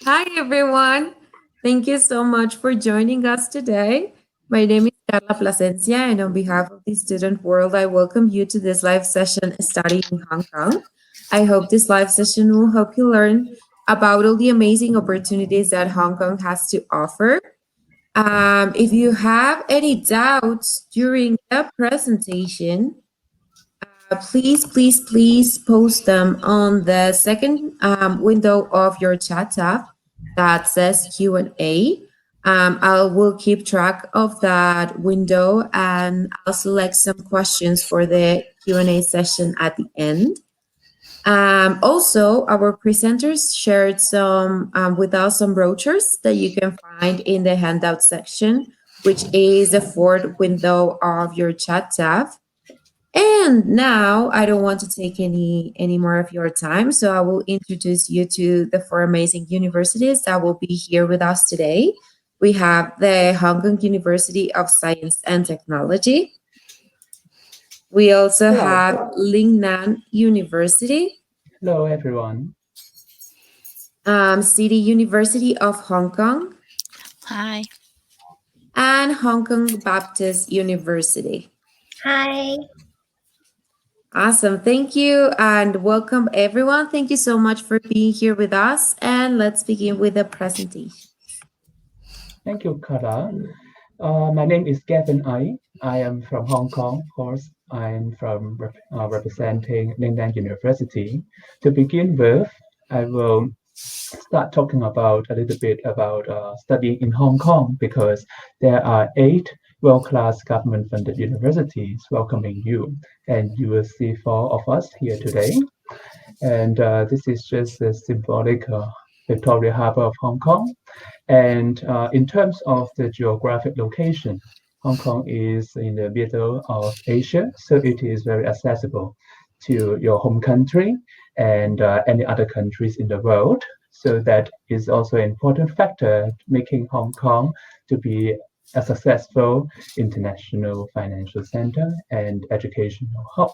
Hi, everyone. Thank you so much for joining us today. My name is Carla Plasencia, and on behalf of the student world, I welcome you to this live session studying in Hong Kong. I hope this live session will help you learn about all the amazing opportunities that Hong Kong has to offer. If you have any doubts during the presentation, please post them on the second window of your chat tab that says Q&A. I will keep track of that window and I'll select some questions for the Q&A session at the end. Also, our presenters shared with us some brochures that you can find in the handout section, which is the fourth window of your chat tab. And now I don't want to take any more of your time, so I will introduce you to the four amazing universities that will be here with us today. We have the Hong Kong University of Science and Technology. We also have Lingnan University, Hello, everyone. City University of Hong Kong, Hi. and Hong Kong Baptist University. Hi. Awesome. Thank you and welcome everyone. Thank you so much for being here with us. And let's begin with the presentation. Thank you, Kara. My name is Gavin Ai. I am from Hong Kong. Of course, I'm from representing Mainland University. To begin with, I will start talking about a little bit about studying in Hong Kong because there are 8 world-class government-funded universities welcoming you, and you will see 4 of us here today. And this is just a symbolic Victoria Harbour of Hong Kong. And in terms of the geographic location, Hong Kong is in the middle of Asia, so it is very accessible to your home country and any other countries in the world. So that is also an important factor making Hong Kong to be a successful international financial center and educational hub.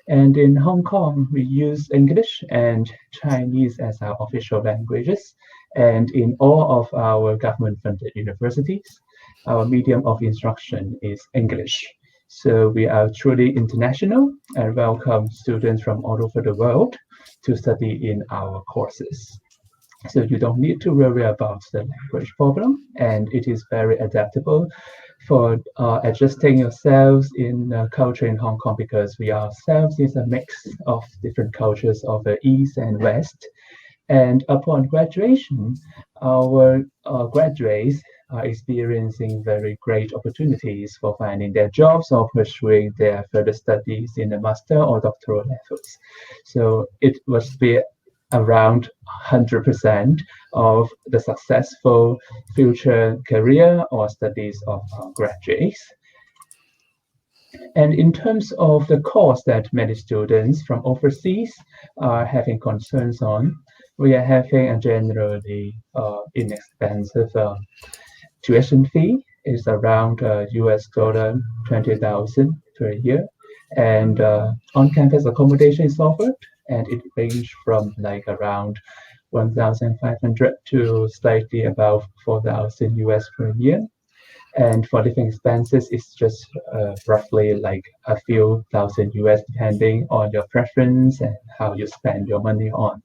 And in Hong Kong, we use English and Chinese as our official languages. And in all of our government-funded universities, our medium of instruction is English. So we are truly international and welcome students from all over the world to study in our courses. So you don't need to worry about the language problem, and it is very adaptable for adjusting yourselves in culture in Hong Kong because we ourselves is a mix of different cultures of the East and West. And upon graduation, our graduates are experiencing very great opportunities for finding their jobs or pursuing their further studies in the master or doctoral levels. So it must be around 100% of the successful future career or studies of our graduates. And in terms of the course that many students from overseas are having concerns on, we are having a generally inexpensive tuition fee. It's around US dollar 20,000 per year. And on-campus accommodation is offered, and it ranges from like around 1,500 to slightly above 4,000 US per year. And for living expenses, it's just roughly like a few thousand US, depending on your preference and how you spend your money on.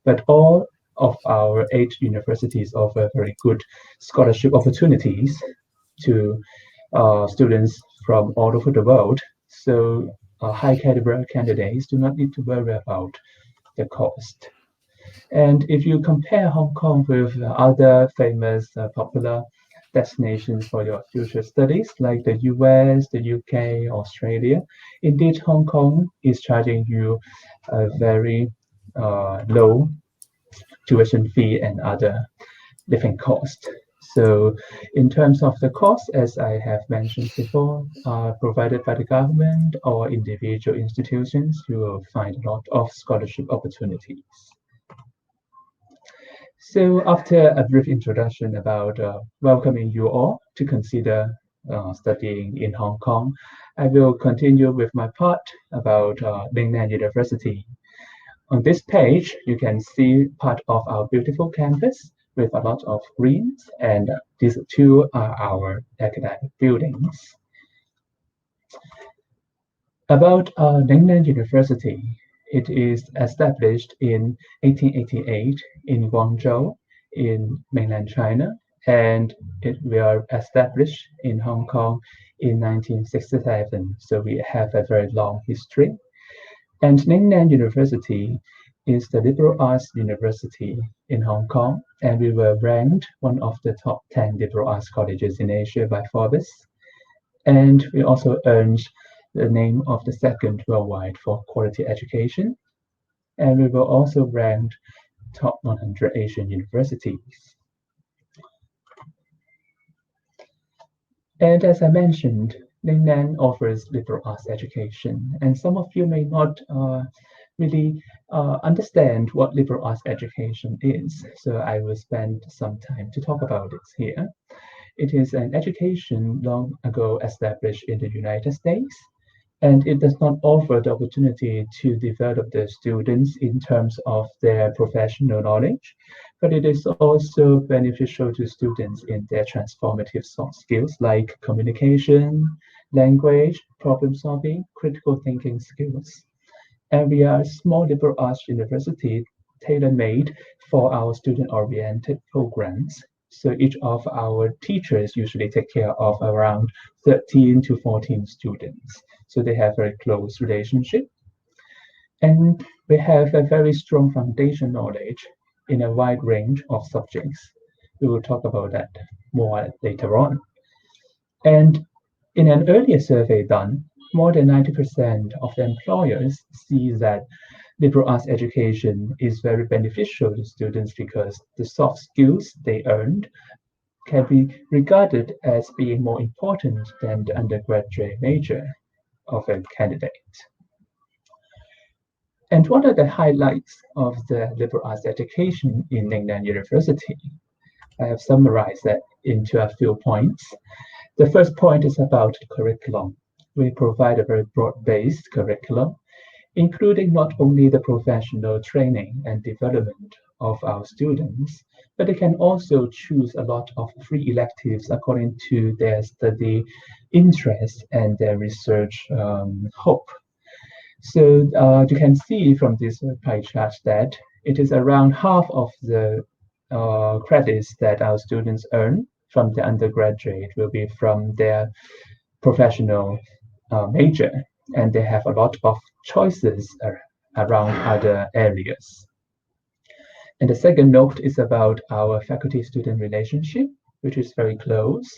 But all of our 8 universities offer very good scholarship opportunities to students from all over the world. So high caliber candidates do not need to worry about the cost. And if you compare Hong Kong with other famous popular destinations for your future studies, like the US, the UK, Australia, indeed Hong Kong is charging you a very low tuition fee and other living cost. So in terms of the cost, as I have mentioned before, provided by the government or individual institutions, you will find a lot of scholarship opportunities. So after a brief introduction about welcoming you all to consider studying in Hong Kong, I will continue with my part about Mainland University. On this page, you can see part of our beautiful campus, with a lot of greens, and these two are our academic buildings. About Mainland University, it is established in 1888 in Guangzhou in mainland China, and it will establish in Hong Kong in 1967. So we have a very long history. And Ningnan University is the liberal arts university in Hong Kong, and we were ranked one of the top 10 liberal arts colleges in Asia by Forbes. And we also earned the name of the second worldwide for quality education. And we were also ranked top 100 Asian universities. And as I mentioned, Ningnan offers liberal arts education, and some of you may not really understand what liberal arts education is, so I will spend some time to talk about it here. It is an education long ago established in the United States, and it does not offer the opportunity to develop the students in terms of their professional knowledge, but it is also beneficial to students in their transformative soft skills like communication, language, problem solving, critical thinking skills. And we are a small liberal arts university tailor-made for our student-oriented programs. So each of our teachers usually take care of around 13 to 14 students. So they have very close relationship. And we have a very strong foundation knowledge in a wide range of subjects. We will talk about that more later on. And in an earlier survey done, more than 90% of the employers see that liberal arts education is very beneficial to students because the soft skills they earned can be regarded as being more important than the undergraduate major of a candidate. And what are the highlights of the liberal arts education in Ningnan University? I have summarized that into a few points. The first point is about curriculum. We provide a very broad-based curriculum, including not only the professional training and development of our students, but they can also choose a lot of free electives according to their study interest and their research hope. So you can see from this pie chart that it is around half of the credits that our students earn from the undergraduate will be from their professional major, and they have a lot of choices around other areas. And the second note is about our faculty-student relationship, which is very close,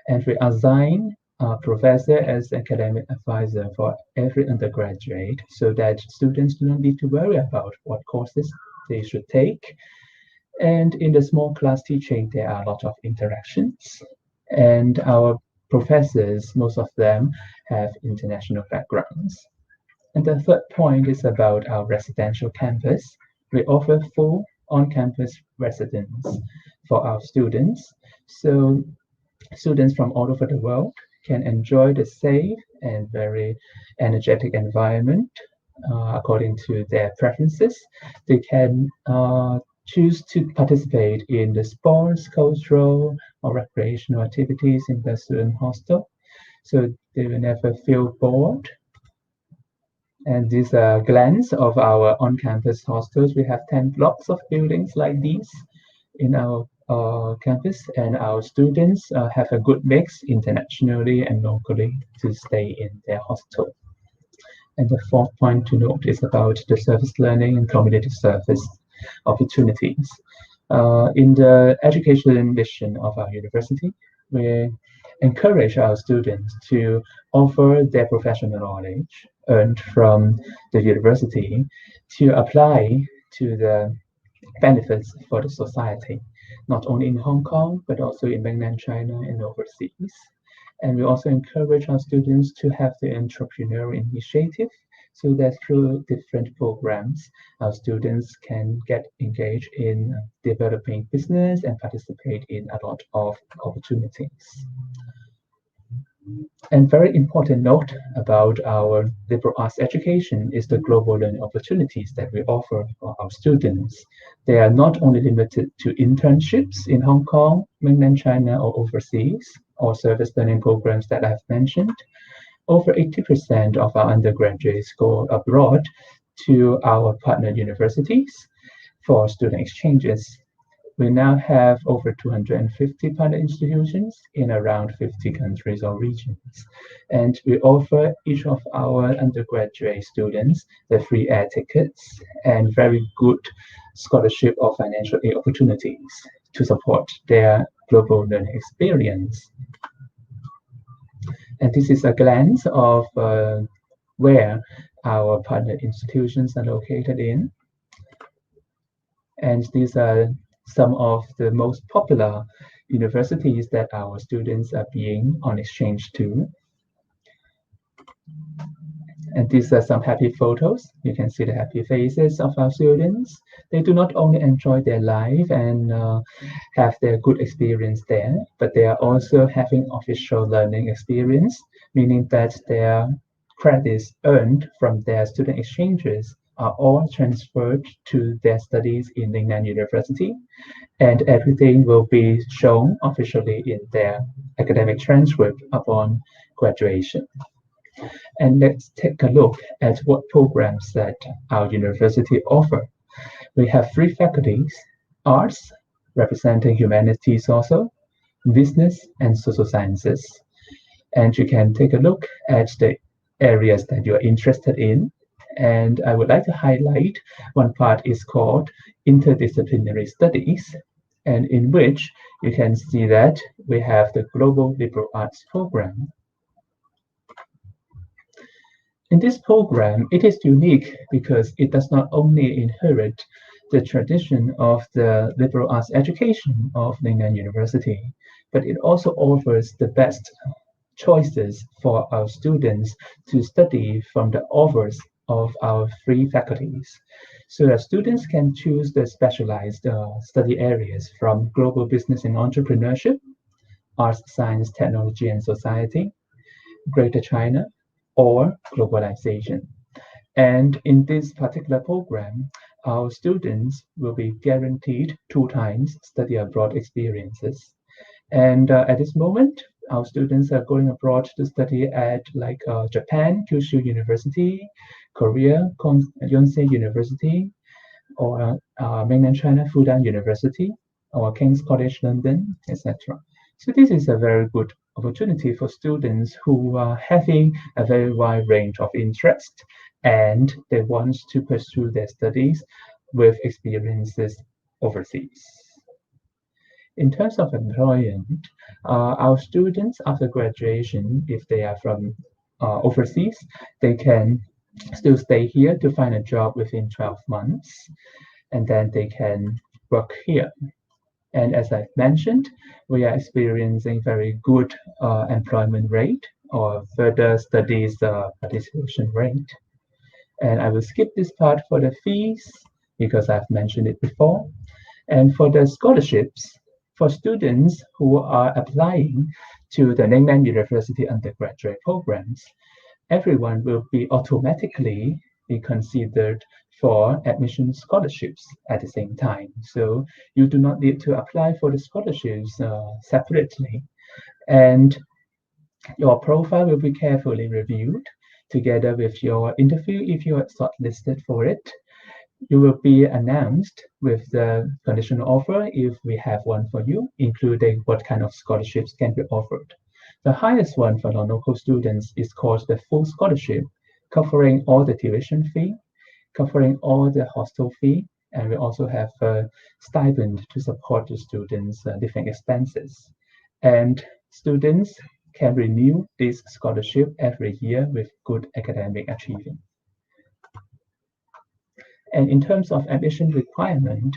and we assign a professor as academic advisor for every undergraduate so that students do not need to worry about what courses they should take. And in the small class teaching, there are a lot of interactions. And our professors, most of them have international backgrounds. And the third point is about our residential campus. We offer full on-campus residence for our students. So students from all over the world can enjoy the safe and very energetic environment according to their preferences. They can choose to participate in the sports, cultural, or recreational activities in the student hostel. So they will never feel bored. And this glance of our on-campus hostels, we have 10 blocks of buildings like these in our campus, and our students have a good mix internationally and locally to stay in their hostel. And the fourth point to note is about the service learning and community service opportunities. In the education mission of our university, we encourage our students to offer their professional knowledge earned from the university to apply to the benefits for the society, not only in Hong Kong, but also in mainland China and overseas. And we also encourage our students to have the entrepreneurial initiative so that through different programs, our students can get engaged in developing business and participate in a lot of opportunities. And very important note about our liberal arts education is the global learning opportunities that we offer for our students. They are not only limited to internships in Hong Kong, mainland China, or overseas, or service learning programs that I've mentioned. Over 80% of our undergraduates go abroad to our partner universities for student exchanges. We now have over 250 partner institutions in around 50 countries or regions. And we offer each of our undergraduate students the free air tickets and very good scholarship or financial aid opportunities to support their global learning experience. And this is a glance of where our partner institutions are located in. And these are some of the most popular universities that our students are being on exchange to. And these are some happy photos. You can see the happy faces of our students. They do not only enjoy their life and have their good experience there, but they are also having official learning experience, meaning that their credits earned from their student exchanges are all transferred to their studies in Mainland University, and everything will be shown officially in their academic transcript upon graduation. And let's take a look at what programs that our university offer. We have three faculties: arts, representing humanities also, business, and social sciences. And you can take a look at the areas that you are interested in. And I would like to highlight one part is called Interdisciplinary Studies, and in which you can see that we have the Global Liberal Arts Program. In this program, it is unique because it does not only inherit the tradition of the liberal arts education of Mainland University, but it also offers the best choices for our students to study from the offers of our three faculties. So that students can choose the specialized study areas from global business and entrepreneurship, arts, science, technology, and society, Greater China, or globalization. And in this particular program, our students will be guaranteed 2 times study abroad experiences. And at this moment, our students are going abroad to study at Japan, Kyushu University, Korea, Yonsei University, or Mainland China, Fudan University, or King's College London, etc. So this is a very good opportunity for students who are having a very wide range of interest and they want to pursue their studies with experiences overseas. In terms of employment, our students after graduation, if they are from overseas, they can still stay here to find a job within 12 months, and then they can work here. And as I've mentioned, we are experiencing very good employment rate or further studies participation rate. And I will skip this part for the fees because I've mentioned it before. And for the scholarships, for students who are applying to the Mainland University undergraduate programs, everyone will be automatically be considered for admission scholarships at the same time. So you do not need to apply for the scholarships separately. And your profile will be carefully reviewed together with your interview if you are shortlisted for it. You will be announced with the conditional offer if we have one for you, including what kind of scholarships can be offered. The highest one for non-local students is called the full scholarship, covering all the tuition fee, covering all the hostel fee, and we also have a stipend to support the students' living expenses. And students can renew this scholarship every year with good academic achievement. And in terms of admission requirement,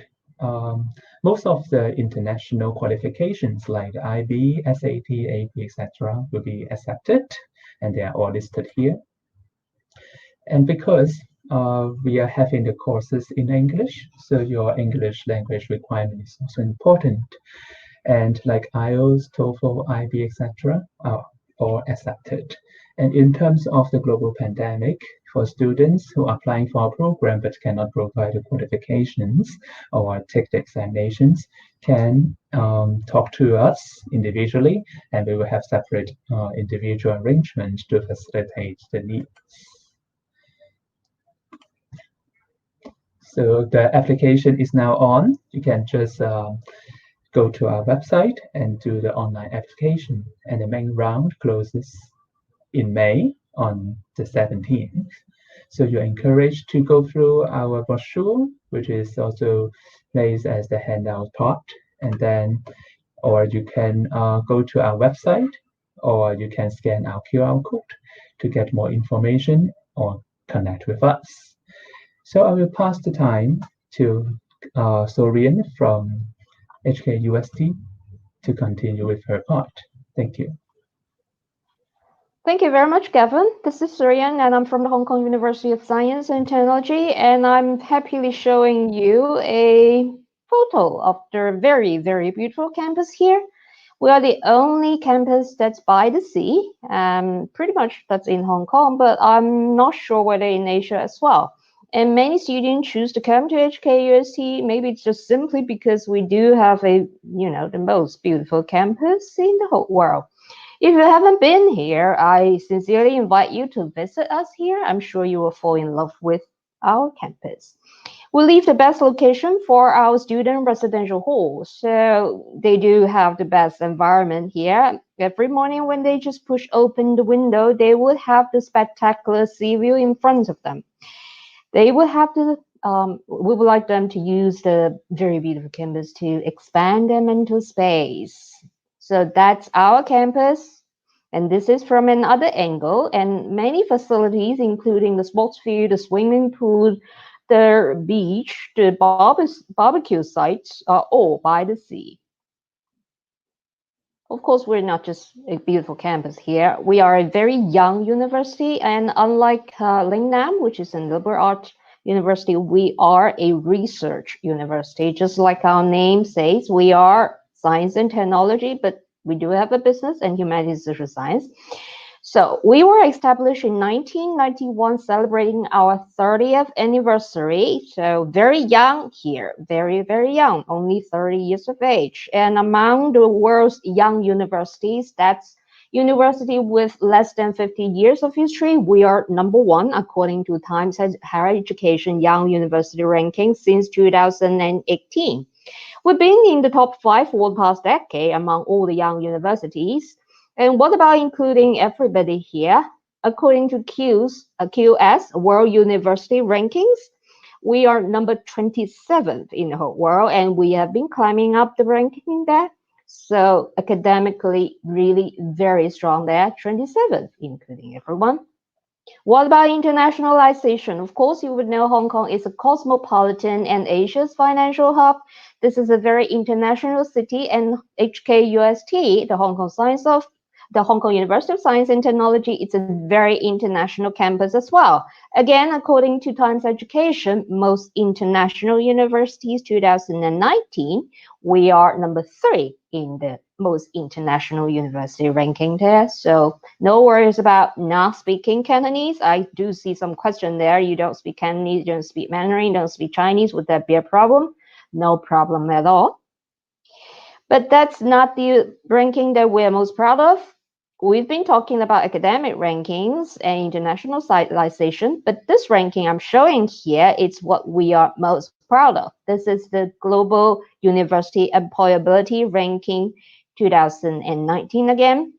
most of the international qualifications like IB, SAT, AP, etc., will be accepted, and they are all listed here. And because we are having the courses in English, so your English language requirement is also important. And like IELTS, TOEFL, IB, etc., or accepted. And in terms of the global pandemic, for students who are applying for our program but cannot provide the qualifications or take the examinations, can talk to us individually, and we will have separate individual arrangements to facilitate the needs. So the application is now on. You can just go to our website and do the online application. And the main round closes in May on the 17th. So you're encouraged to go through our brochure, which is also placed as the handout part. And then, or you can go to our website, or you can scan our QR code to get more information or connect with us. So I will pass the time to Sorian from HKUST to continue with her part. Thank you. Thank you very much, Gavin. This is Suryan, and I'm from the Hong Kong University of Science and Technology, and I'm happily showing you a photo of the very, very beautiful campus here. We are the only campus that's by the sea, pretty much that's in Hong Kong, but I'm not sure whether in Asia as well. And many students choose to come to HKUST. Maybe it's just simply because we do have the most beautiful campus in the whole world. If you haven't been here, I sincerely invite you to visit us here. I'm sure you will fall in love with our campus. We leave the best location for our student residential halls. So they do have the best environment here. Every morning when they just push open the window, they would have the spectacular sea view in front of them. They will have to, we would like them to use the very beautiful campus to expand their mental space. So that's our campus. And this is from another angle, and many facilities, including the sports field, the swimming pool, the beach, the barbecue sites, are all by the sea. Of course, we're not just a beautiful campus here. We are a very young university, and unlike Lingnam, which is a liberal arts university, we are a research university. Just like our name says, we are science and technology, but we do have a business and humanities and social science. So we were established in 1991, celebrating our 30th anniversary. So very young here, very, very young, only 30 years of age. And among the world's young universities, that's university with less than 50 years of history, we are number one according to Times Higher Education Young University ranking since 2018. We've been in the top 5 for the past decade among all the young universities. And what about including everybody here? According to QS World University Rankings, we are number 27th in the whole world, and we have been climbing up the ranking there. So academically, really very strong there, 27th, including everyone. What about internationalization? Of course, you would know Hong Kong is a cosmopolitan and Asia's financial hub. This is a very international city, and HKUST, the Hong Kong University of Science and Technology, it's a very international campus as well. Again, according to Times Education, most international universities 2019, we are number 3 in the most international university ranking there. So no worries about not speaking Cantonese. I do see some question there. You don't speak Cantonese, you don't speak Mandarin, you don't speak Chinese. Would that be a problem? No problem at all. But that's not the ranking that we're most proud of. We've been talking about academic rankings and internationalization, but this ranking I'm showing here is what we are most proud of. This is the Global University Employability Ranking 2019 again.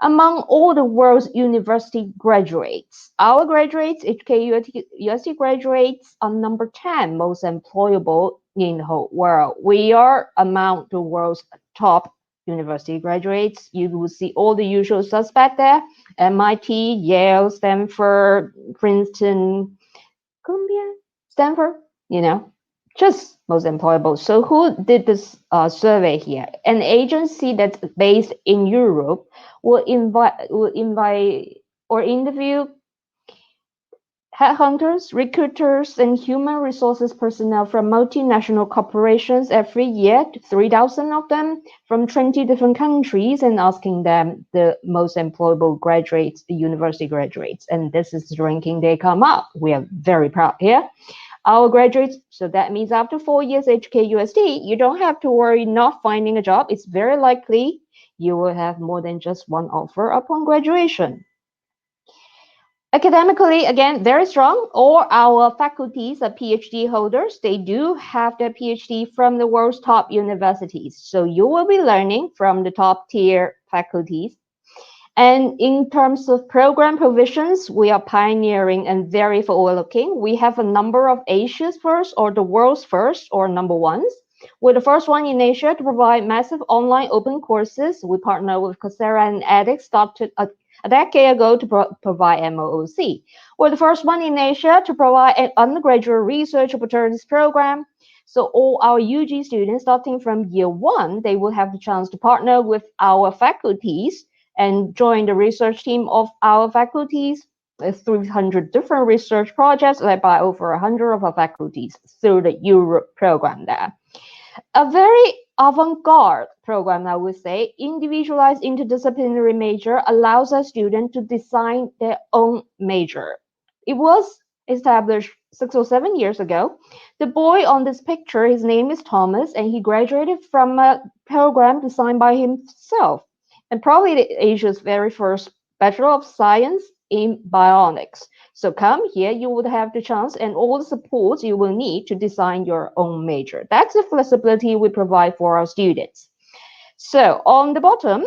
Among all the world's university graduates, our graduates, HKUST graduates, are number 10 most employable in the whole world. We are among the world's top university graduates. You will see all the usual suspects there: MIT, Yale, Stanford, Princeton, Columbia, Stanford, just most employable. So who did this survey here? An agency that's based in Europe will invite or interview headhunters, recruiters, and human resources personnel from multinational corporations every year, 3,000 of them from 20 different countries, and asking them the most employable graduates, the university graduates. And this is the ranking they come up. We are very proud here. Our graduates, so that means after 4 years HKUSD, you don't have to worry not finding a job. It's very likely you will have more than just one offer upon graduation. Academically, again, very strong. All our faculties are PhD holders. They do have their PhD from the world's top universities. So you will be learning from the top tier faculties. And in terms of program provisions, we are pioneering and very forward-looking. We have a number of Asia's first or the world's first or number ones. We're the first one in Asia to provide massive online open courses. We partner with Coursera and edX, started a decade ago to provide MOOC. We're the first one in Asia to provide an undergraduate research opportunities program. So all our UG students, starting from year one, they will have the chance to partner with our faculties and join the research team of our faculties. 300 different research projects led by over 100 of our faculties through the Europe program there. A very avant-garde program, I would say. Individualized interdisciplinary major allows a student to design their own major. It was established 6 or 7 years ago. The boy on this picture, his name is Thomas, and he graduated from a program designed by himself, and probably Asia's very first Bachelor of Science in Bionics. So come here, you would have the chance and all the support you will need to design your own major. That's the flexibility we provide for our students. So on the bottom,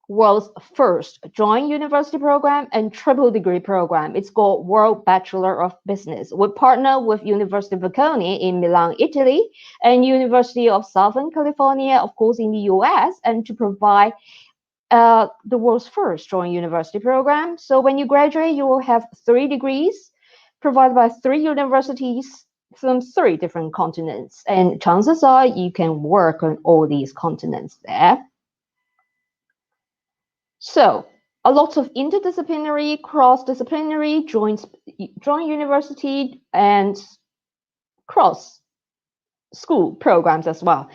world's first joint university program and triple degree program. It's called World Bachelor of Business. We partner with University of Bocconi in Milan, Italy, and University of Southern California, of course, in the US, and to provide the world's first joint university program. So when you graduate, you will have 3 degrees provided by 3 universities from 3 different continents. And chances are you can work on all these continents there. So a lot of interdisciplinary, cross-disciplinary, joint university, and cross-school programs as well.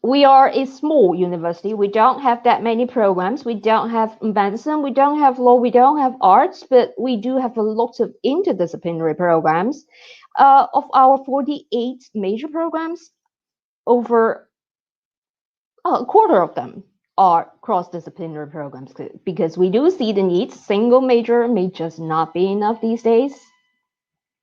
We are a small university. We don't have that many programs. We don't have medicine. We don't have law. We don't have arts, but we do have a lot of interdisciplinary programs. Of our 48 major programs, over a quarter of them are cross-disciplinary programs because we do see the need. Single major may just not be enough these days.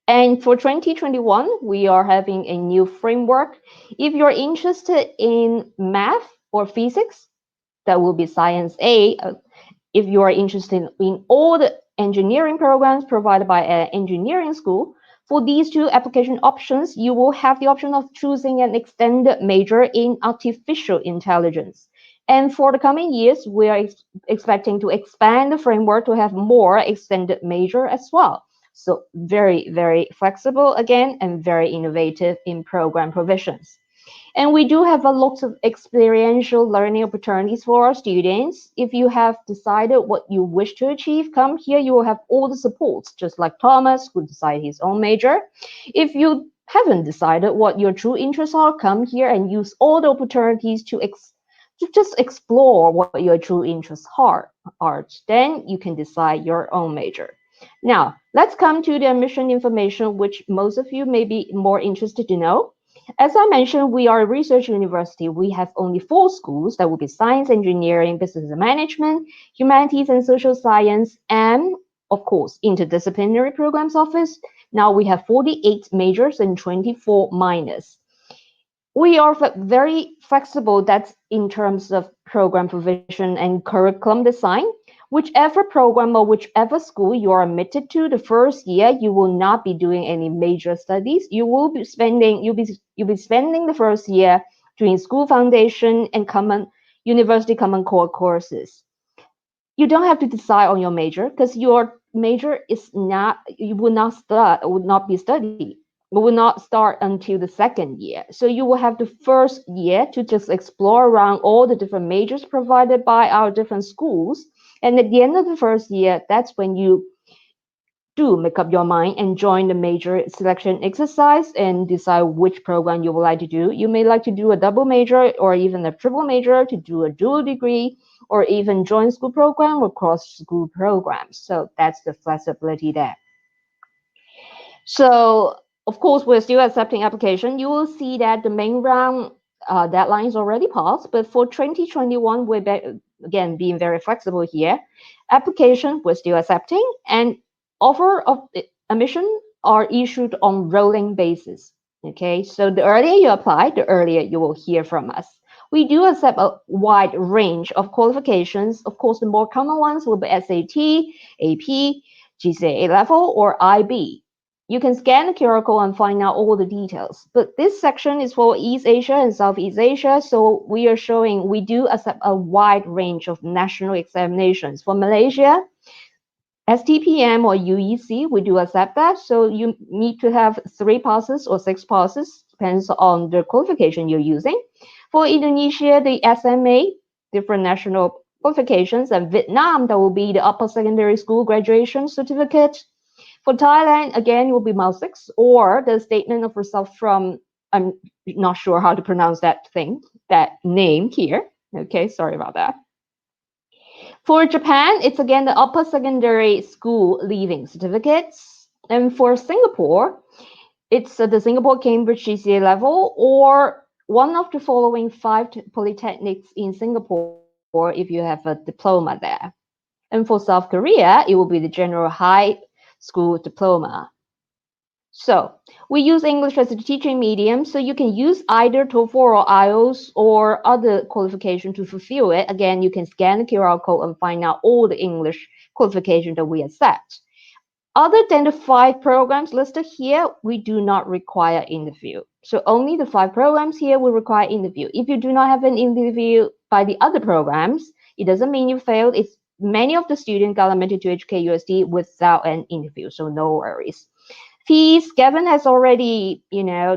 And for 2021, we are having a new framework. If you're interested in math or physics, that will be Science A. If you are interested in all the engineering programs provided by an engineering school, for these 2 application options, you will have the option of choosing an extended major in artificial intelligence. And for the coming years, we are expecting to expand the framework to have more extended major as well. So very, very flexible again, and very innovative in program provisions. And we do have a lot of experiential learning opportunities for our students. If you have decided what you wish to achieve, come here, you will have all the supports, just like Thomas, who decided his own major. If you haven't decided what your true interests are, come here and use all the opportunities to just explore what your true interests are. Then you can decide your own major. Now, let's come to the admission information, which most of you may be more interested to know. As I mentioned, we are a research university. We have only 4 schools. That will be science, engineering, business and management, humanities and social science, and of course, interdisciplinary programs office. Now we have 48 majors and 24 minors. We are very flexible. That's in terms of program provision and curriculum design. Whichever program or whichever school you are admitted to, the first year you will not be doing any major studies. You'll be spending the first year doing school foundation and university common core courses. You don't have to decide on your major because your major will not start until the second year. So you will have the first year to just explore around all the different majors provided by our different schools. And at the end of the first year, that's when you do make up your mind and join the major selection exercise and decide which program you would like to do. You may like to do a double major or even a triple major, to do a dual degree, or even join school program or cross school programs. So that's the flexibility there. So of course, we're still accepting application. You will see that the main round deadline is already passed, but for 2021, we're again being very flexible here. Application we're still accepting, and offer of admission are issued on rolling basis. Okay, so the earlier you apply, the earlier you will hear from us. We do accept a wide range of qualifications. Of course, the more common ones will be SAT, AP, GCA level, or IB. You can scan the QR code and find out all the details. But this section is for East Asia and Southeast Asia, so we are showing we do accept a wide range of national examinations. For Malaysia, STPM or UEC, we do accept that. So you need to have 3 passes or 6 passes, depends on the qualification you're using. For Indonesia, the SMA, different national qualifications, and Vietnam, that will be the upper secondary school graduation certificate. For Thailand, again, it will be MAL6 or the statement of results from, I'm not sure how to pronounce that name here. Okay, sorry about that. For Japan, it's again the upper secondary school leaving certificates. And for Singapore, it's the Singapore Cambridge GCA level or one of the following 5 polytechnics in Singapore if you have a diploma there. And for South Korea, it will be the general high school diploma. So we use English as a teaching medium, so you can use either TOEFL or IELTS or other qualification to fulfill it. Again, you can scan the QR code and find out all the English qualification that we accept. Other than the 5 programs listed here, we do not require interview. So only the 5 programs here will require interview. If you do not have an interview by the other programs, it doesn't mean you failed. It's many of the students got admitted to HKUST without an interview, so no worries. Fees, Gavin has already,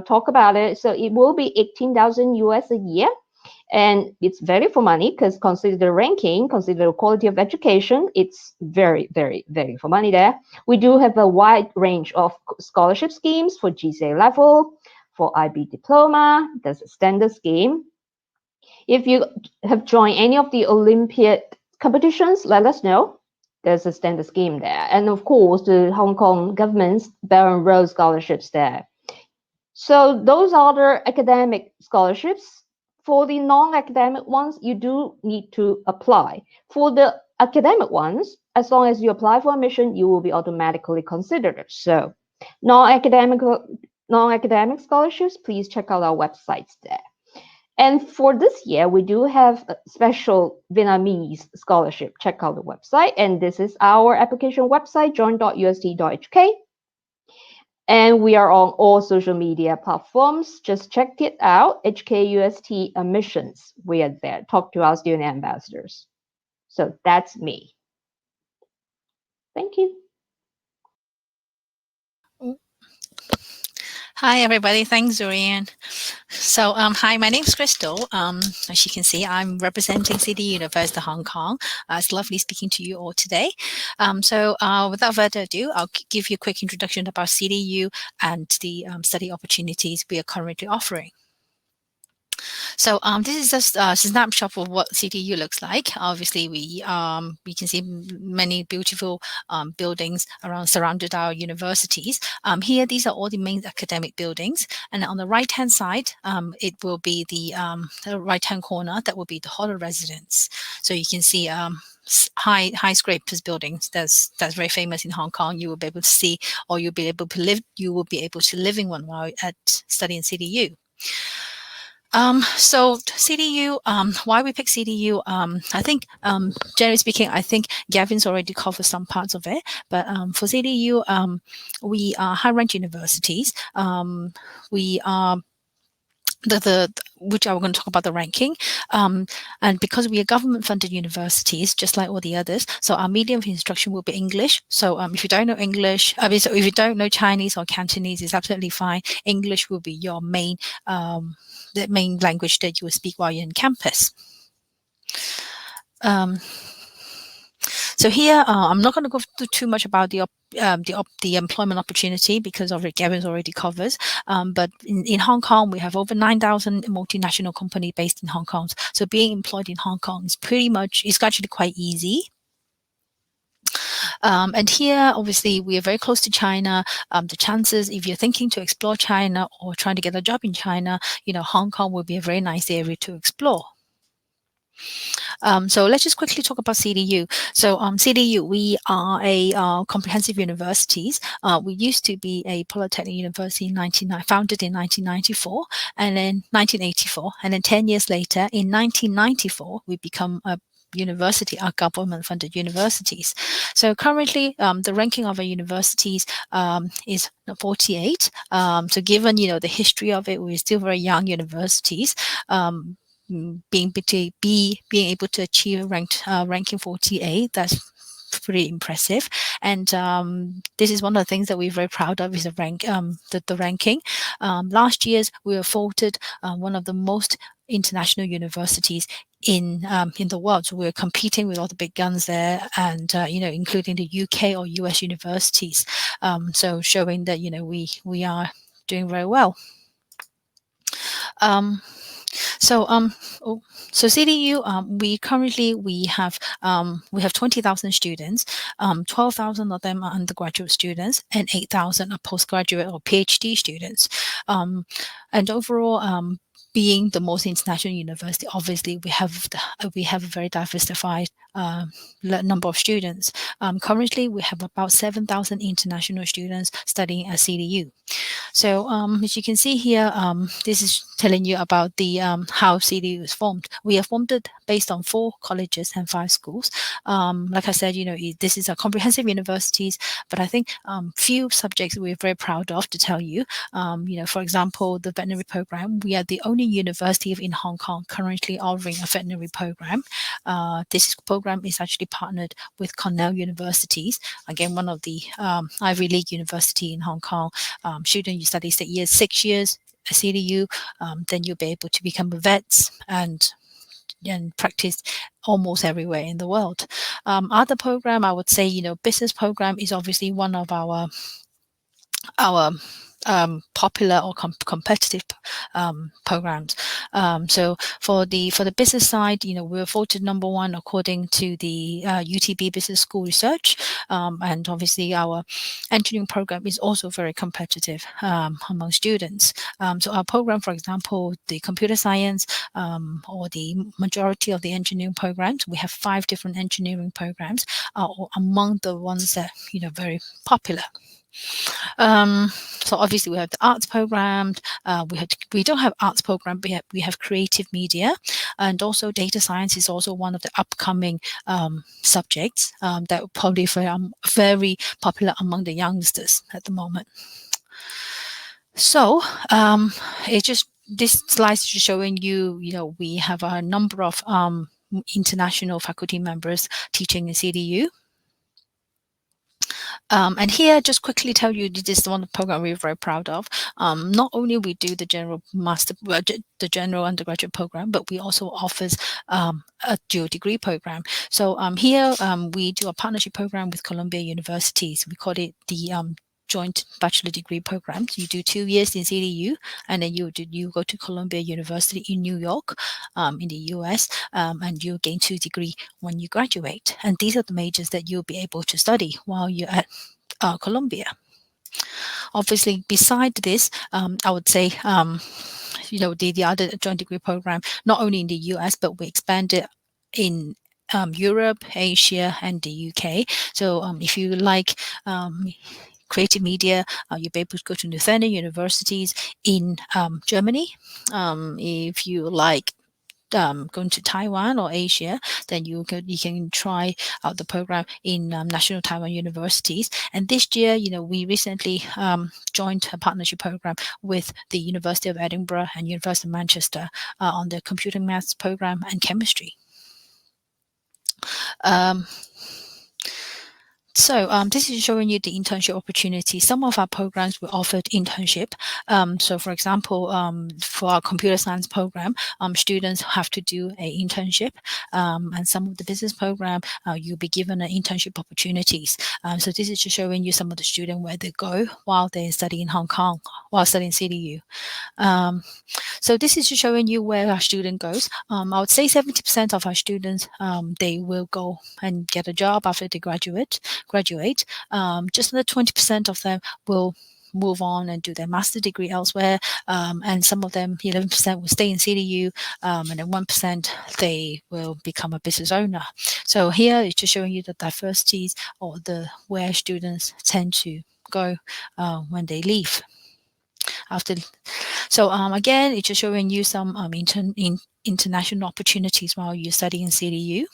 talked about it. So it will be 18,000 US a year. And it's value for money because consider the ranking, consider the quality of education. It's very, very value for money there. We do have a wide range of scholarship schemes for GCA level, for IB diploma. That's a standard scheme. If you have joined any of the Olympiad competitions, let us know. There's a standard scheme there. And of course, the Hong Kong government's Belt and Road scholarships there. So those are the academic scholarships. For the non-academic ones, you do need to apply. For the academic ones, as long as you apply for admission, you will be automatically considered. So non-academic scholarships, please check out our websites there. And for this year, we do have a special Vietnamese scholarship. Check out the website. And this is our application website, join.ust.hk. And we are on all social media platforms. Just check it out, HKUST Admissions. We are there. Talk to our student ambassadors. So that's me. Thank you. Hi, everybody. Thanks, Zurian. So, hi, my name is Crystal. As you can see, I'm representing City University Hong Kong. It's lovely speaking to you all today. Without further ado, I'll give you a quick introduction about CDU and the study opportunities we are currently offering. So this is just a snapshot of what CTU looks like. Obviously, we can see many beautiful buildings surrounded our universities. Here, these are all the main academic buildings, and on the right-hand side, it will be the right-hand corner. That will be the hall residence. So you can see high skyscrapers buildings. That's very famous in Hong Kong. You will be able to see, or you'll be able to live. You will be able to live in one while at studying CDU. So CDU, why we pick CDU? I think, generally speaking, I think Gavin's already covered some parts of it. But for CDU, we are high-ranked universities. We are which I'm going to talk about the ranking. And because we are government-funded universities, just like all the others, so our medium of instruction will be English. So if you don't know English, so if you don't know Chinese or Cantonese, it's absolutely fine. English will be your main, the main language that you will speak while you're in campus. So here, I'm not going to go through too much about the employment opportunity because Gavin's already covers. But in Hong Kong, we have over 9,000 multinational companies based in Hong Kong. So being employed in Hong Kong is it's actually quite easy. And here, obviously, we are very close to China. The chances, if you're thinking to explore China or trying to get a job in China, Hong Kong will be a very nice area to explore. So let's just quickly talk about CDU. So CDU, we are a comprehensive universities. We used to be a polytechnic university founded in 1994, and then 1984, and then 10 years later, in 1994, we become a university, our government-funded universities. So currently, the ranking of our universities is 48. So given the history of it, we're still very young universities. Being able to achieve ranking 48, that's pretty impressive. And this is one of the things that we're very proud of, is the ranking. Last year's we were voted one of the most international universities in the world. So we're competing with all the big guns there, and including the UK or US universities. So showing that we are doing very well. So CDU, we have 20,000 students. 12,000 of them are undergraduate students, and 8,000 are postgraduate or PhD students. And overall, being the most international university, obviously we have a very diversified number of students. Currently, we have about 7,000 international students studying at CDU. So as you can see here, this is telling you about the how CDU is formed. We are formed based on 4 colleges and 5 schools. Like I said, this is a comprehensive universities, but I think few subjects we're very proud of to tell you. For example, the veterinary program. We are the only university in Hong Kong currently offering a veterinary program. This program is actually partnered with Cornell Universities, again one of the Ivy League university in Hong Kong. Student, you study 6 years at CDU, then you'll be able to become a vet and practice almost everywhere in the world. Other program, I would say, business program is obviously one of our popular or competitive programs. So for the business side, we're voted number 1 according to the UTB Business School research, and obviously our engineering program is also very competitive among students. So our program, for example, the computer science or the majority of the engineering programs, we have 5 different engineering programs, are among the ones that very popular. So obviously we have the arts program. We don't have arts program, but we have creative media, and also data science is also one of the upcoming subjects that will probably very popular among the youngsters at the moment. So this slide is just showing you, we have a number of international faculty members teaching in CDU. And here, just quickly tell you, this is one program we're very proud of. Not only we do the general undergraduate program, but we also offers a dual degree program. So here we do a partnership program with Columbia Universities. We call it the joint bachelor degree programs. You do 2 years in CDU, and then you go to Columbia University in New York, in the US, and you gain 2 degrees when you graduate. And these are the majors that you'll be able to study while you're at Columbia. Obviously, beside this, I would say, the other joint degree program, not only in the US, but we expanded in Europe, Asia, and the UK. So if you like creative media, you'll be able to go to Veterinary universities in Germany. If you like going to Taiwan or Asia, then you can try out the program in National Taiwan Universities. And this year, we recently joined a partnership program with the University of Edinburgh and University of Manchester on the computer maths program and chemistry. So this is showing you the internship opportunity. Some of our programs we offered internship. So for example, for our computer science program, students have to do an internship, and some of the business program, you'll be given an internship opportunities. So this is just showing you some of the students where they go while they study in Hong Kong, while studying CDU. So this is just showing you where our student goes. I would say 70% of our students, they will go and get a job after they graduate. Just under 20% of them will move on and do their master degree elsewhere, and some of them, 11%, will stay in CDU, and then 1% they will become a business owner. So here it's just showing you the diversities or the where students tend to go when they leave. So again, it's just showing you some international opportunities while you study in CDU.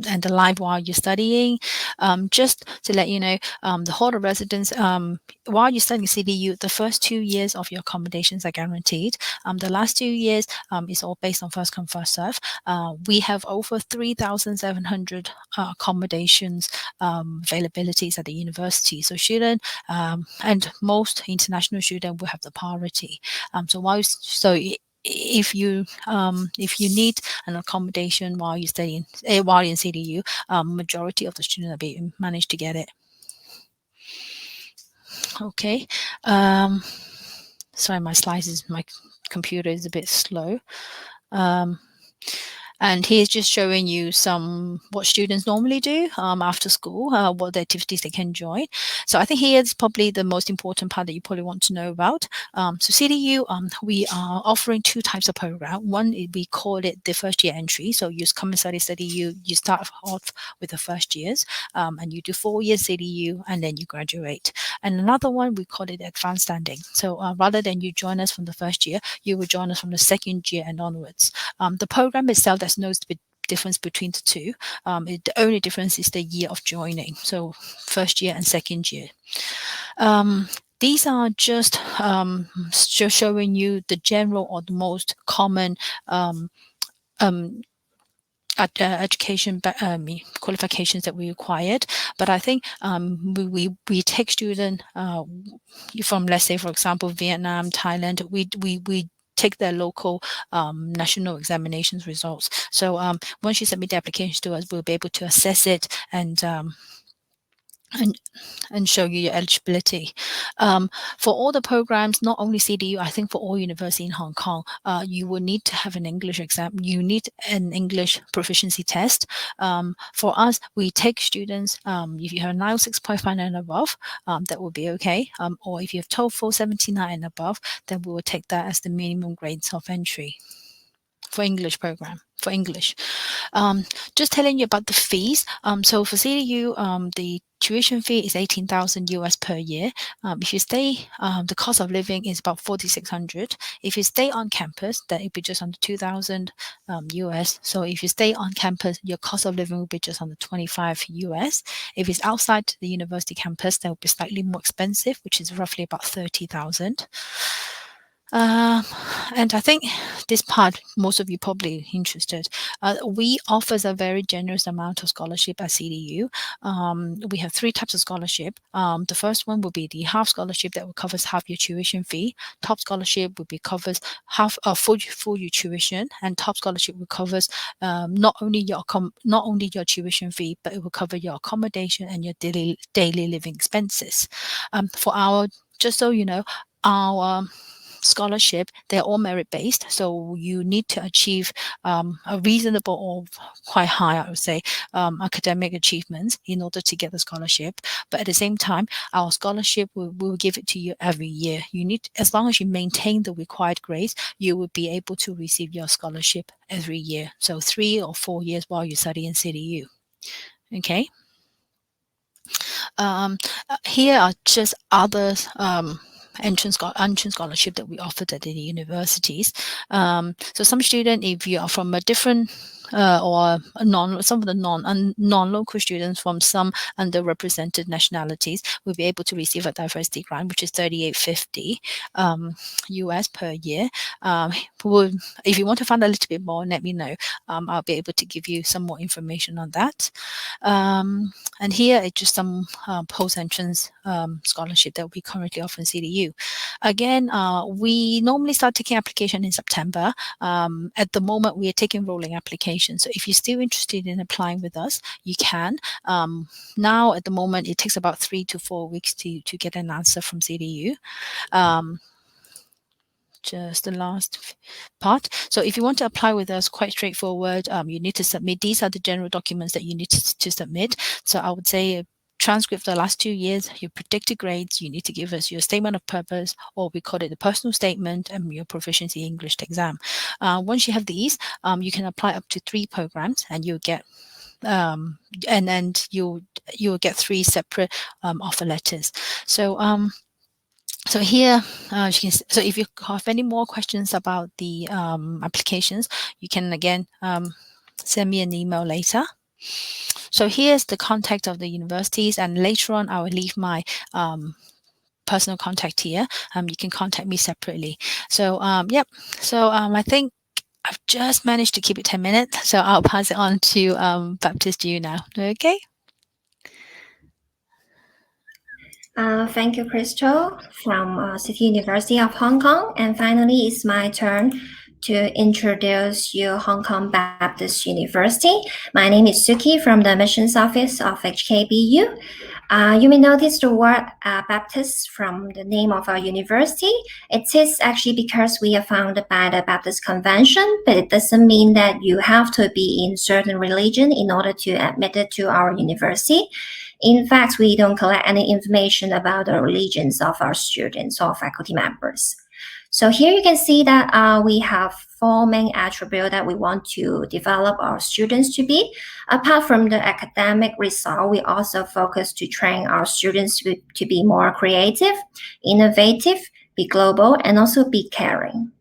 And the life while you're studying. Just to let you know, the hall of residence, while you're studying CDU, the first 2 years of your accommodations are guaranteed. The last 2 years is all based on first come, first serve. We have over 3,700 accommodations availabilities at the university. So student and most international students will have the priority. If you need an accommodation while you're studying while in CDU, majority of the students will be managed to get it. Okay. Sorry, my computer is a bit slow. And here's just showing you what students normally do after school, what the activities they can join. So I think here's probably the most important part that you probably want to know about. So CDU, we are offering 2 types of program. One, we call it the first year entry. So you come and study CDU, you start off with the first years, and you do 4 years CDU, and then you graduate. And another one, we call it advanced standing. So rather than you join us from the first year, you will join us from the second year and onwards. The program itself, there's no difference between the two. The only difference is the year of joining. So first year and second year. These are just showing you the general or the most common education qualifications that we required. But I think we take students from, let's say, for example, Vietnam, Thailand. We take their local national examinations results. So once you submit the application to us, we'll be able to assess it and show you your eligibility. For all the programs, not only CDU, I think for all university in Hong Kong, you will need to have an English exam. You need an English proficiency test. For us, we take students, if you have an IELTS 6.5 and above, that will be okay. Or if you have TOEFL 79 and above, then we will take that as the minimum grades of entry for English program, for English. Just telling you about the fees. So for CDU, the tuition fee is 18,000 US per year. If you stay, the cost of living is about 4,600. If you stay on campus, then it'll be just under 2,000 US. So if you stay on campus, your cost of living will be just under 25 US. If it's outside the university campus, that will be slightly more expensive, which is roughly about 30,000. And I think this part, most of you probably interested. We offers a very generous amount of scholarship at CDU. We have 3 types of scholarship. The first one will be the half scholarship that will covers half your tuition fee. Top scholarship will be covers half full your tuition, and top scholarship will covers not only your tuition fee, but it will cover your accommodation and your daily living expenses. Just so you know, our scholarship, they're all merit-based, so you need to achieve a reasonable or quite high, I would say, academic achievements in order to get the scholarship. But at the same time, our scholarship will give it to you every year. You need, as long as you maintain the required grades, you will be able to receive your scholarship every year. So 3 or 4 years while you study in CDU. Okay. Here are just other entrance scholarship that we offered at the universities. So some student, if you are from a different or some of the non-local students from some underrepresented nationalities will be able to receive a diversity grant, which is $38.50 US per year. If you want to find a little bit more, let me know. I'll be able to give you some more information on that. And here is just some post-entrance scholarship that we currently offer in CDU. Again, we normally start taking application in September. At the moment, we are taking rolling applications. So if you're still interested in applying with us, you can. Now, at the moment, it takes about 3 to 4 weeks to get an answer from CDU. Just the last part. So if you want to apply with us, quite straightforward. You need to submit. These are the general documents that you need to submit. So I would say transcript for the last 2 years, your predicted grades, you need to give us your statement of purpose, or we call it the personal statement, and your proficiency English exam. Once you have these, you can apply up to 3 programs, and you'll get and then you'll get 3 separate offer letters. So here, so if you have any more questions about the applications, you can again send me an email later. So here's the contact of the universities, and later on I will leave my personal contact here. You can contact me separately. So yep. So I think I've just managed to keep it 10 minutes. So I'll pass it on to Baptist Yu now. Okay. Thank you, Crystal, from City University of Hong Kong. And finally, it's my turn to introduce you Hong Kong Baptist University. My name is Suki from the Admissions Office of HKBU. You may notice the word Baptist from the name of our university. It is actually because we are founded by the Baptist Convention, but it doesn't mean that you have to be in certain religion in order to admit it to our university. In fact, we don't collect any information about the religions of our students or faculty members. So here you can see that we have 4 main attributes that we want to develop our students to be. Apart from the academic result, we also focus to train our students to be more creative, innovative, be global, and also be caring.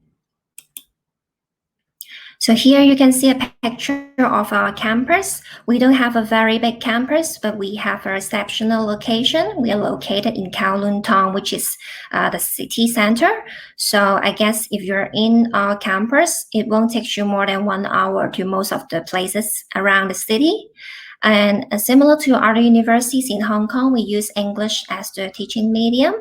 So here you can see a picture of our campus. We don't have a very big campus, but we have a exceptional location. We are located in Kowloon Tong, which is the city center. So I guess if you're in our campus, it won't take you more than 1 hour to most of the places around the city. And similar to other universities in Hong Kong, we use English as the teaching medium.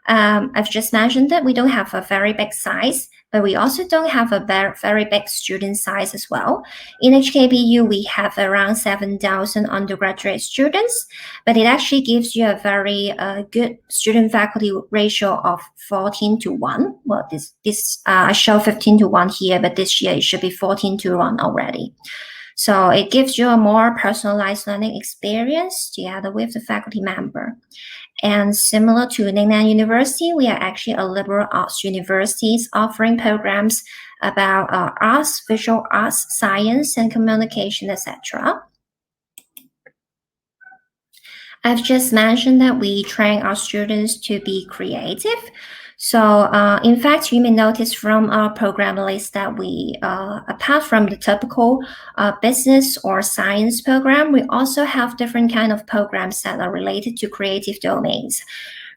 I've just mentioned that we don't have a very big size, but we also don't have a very big student size as well. In HKBU, we have around 7,000 undergraduate students, but it actually gives you a very good student-faculty ratio of 14:1. Well, I show 15:1 here, but this year it should be 14:1 already. So it gives you a more personalized learning experience together with the faculty member. And similar to Mainland University, we are actually a liberal arts university offering programs about arts, visual arts, science, and communication, etc. I've just mentioned that we train our students to be creative. So in fact, you may notice from our program list that we, apart from the typical business or science program, we also have different kind of programs that are related to creative domains.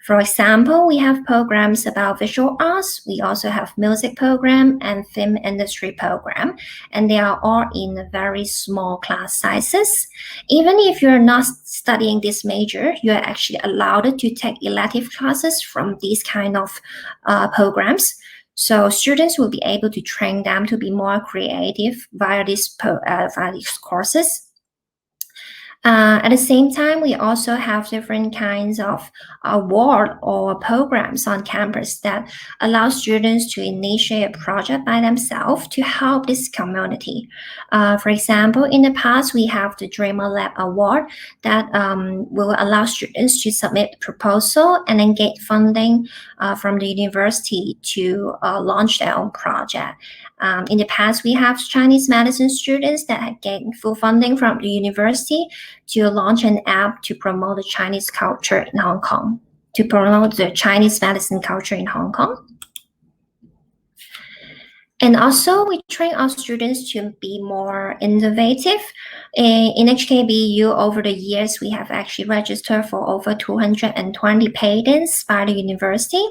For example, we have programs about visual arts. We also have music program and film industry program, and they are all in very small class sizes. Even if you're not studying this major, you are actually allowed to take elective classes from these kind of programs. So students will be able to train them to be more creative via these courses. At the same time, we also have different kinds of award or programs on campus that allow students to initiate a project by themselves to help this community. For example, in the past, we have the Dreamer Lab Award that will allow students to submit a proposal and then get funding from the university to launch their own project. In the past, we have Chinese medicine students that had gained full funding from the university to launch an app to promote the Chinese culture in Hong Kong, to promote the Chinese medicine culture in Hong Kong. And also, we train our students to be more innovative. In HKBU, over the years, we have actually registered for over 220 patents by the university.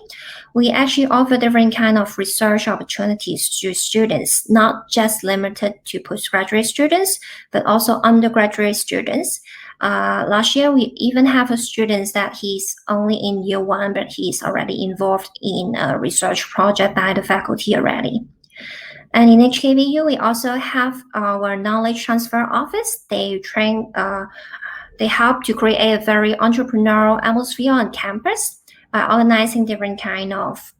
We actually offer different kind of research opportunities to students, not just limited to postgraduate students, but also undergraduate students. Last year, we even have a student that he's only in year 1, but he's already involved in a research project by the faculty already. And in HKBU, we also have our knowledge transfer office. They help to create a very entrepreneurial atmosphere on campus by organizing different kind of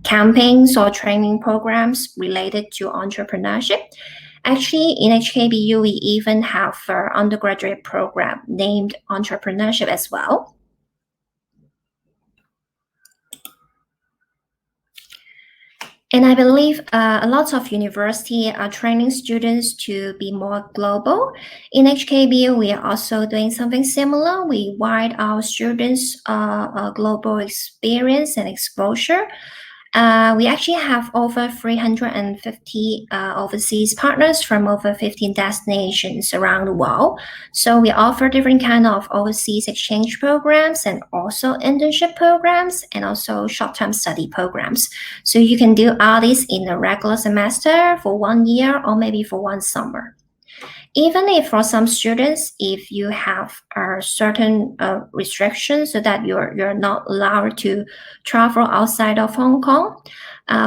campaigns or training programs related to entrepreneurship. Actually, in HKBU, we even have an undergraduate program named Entrepreneurship as well. And I believe a lot of universities are training students to be more global. In HKBU, we are also doing something similar. We widen our students' global experience and exposure. We actually have over 350 overseas partners from over 15 destinations around the world. So we offer different kind of overseas exchange programs and also internship programs and also short-term study programs. So you can do all this in a regular semester for 1 year or maybe for 1 summer. Even if for some students, if you have certain restrictions so that you're not allowed to travel outside of Hong Kong,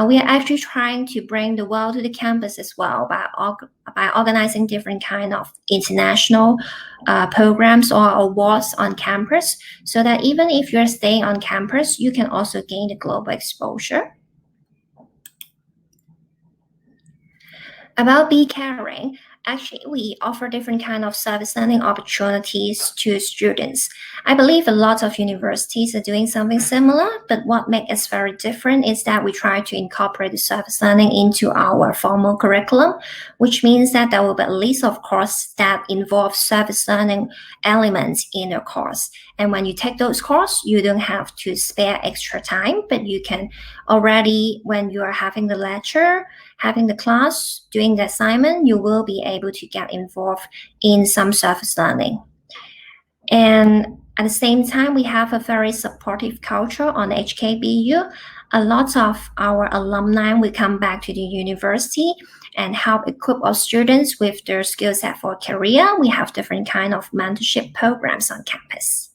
we are actually trying to bring the world to the campus as well by organizing different kind of international programs or awards on campus, so that even if you're staying on campus, you can also gain the global exposure. About Be Caring, actually, we offer different kind of service learning opportunities to students. I believe a lot of universities are doing something similar, but what makes us very different is that we try to incorporate the service learning into our formal curriculum, which means that there will be a list of courses that involve service learning elements in the course. And when you take those courses, you don't have to spare extra time, but you can already, when you are having the lecture, having the class, doing the assignment, you will be able to get involved in some service learning. And at the same time, we have a very supportive culture on HKBU. A lot of our alumni will come back to the university and help equip our students with their skill set for career. We have different kind of mentorship programs on campus.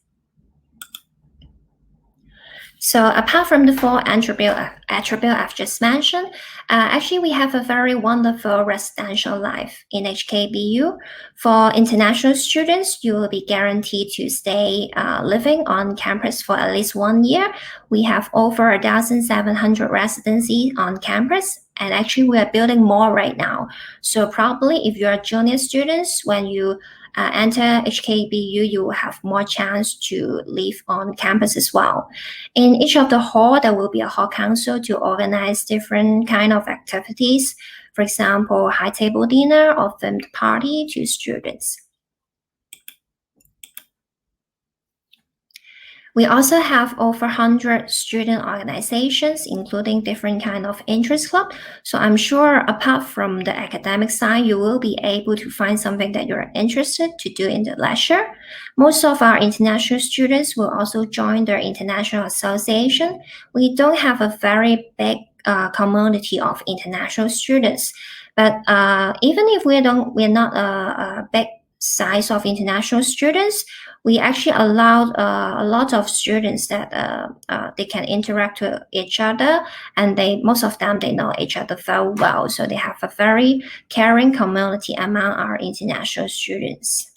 So apart from the 4 attributes I've just mentioned, actually we have a very wonderful residential life in HKBU. For international students, you will be guaranteed to stay living on campus for at least 1 year. We have over 1,700 residencies on campus, and actually we are building more right now. So probably if you're junior students, when you enter HKBU, you will have more chance to live on campus as well. In each of the hall, there will be a hall council to organize different kind of activities. For example, high table dinner or themed party to students. We also have over 100 student organizations, including different kind of interest club. So I'm sure apart from the academic side, you will be able to find something that you're interested to do in the leisure. Most of our international students will also join their international association. We don't have a very big community of international students, but even if we're not a big size of international students, we actually allowed a lot of students that they can interact with each other, and most of them they know each other very well, so they have a very caring community among our international students.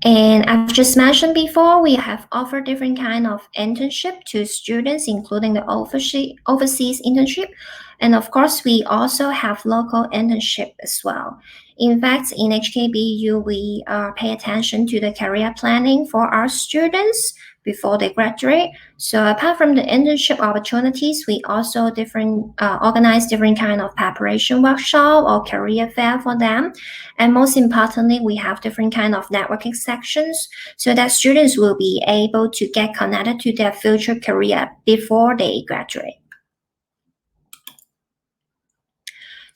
And I've just mentioned before, we have offered different kind of internship to students, including the overseas internship. And of course, we also have local internship as well. In fact, in HKBU, we pay attention to the career planning for our students before they graduate. So apart from the internship opportunities, we also organize different kind of preparation workshop or career fair for them. And most importantly, we have different kind of networking sections so that students will be able to get connected to their future career before they graduate.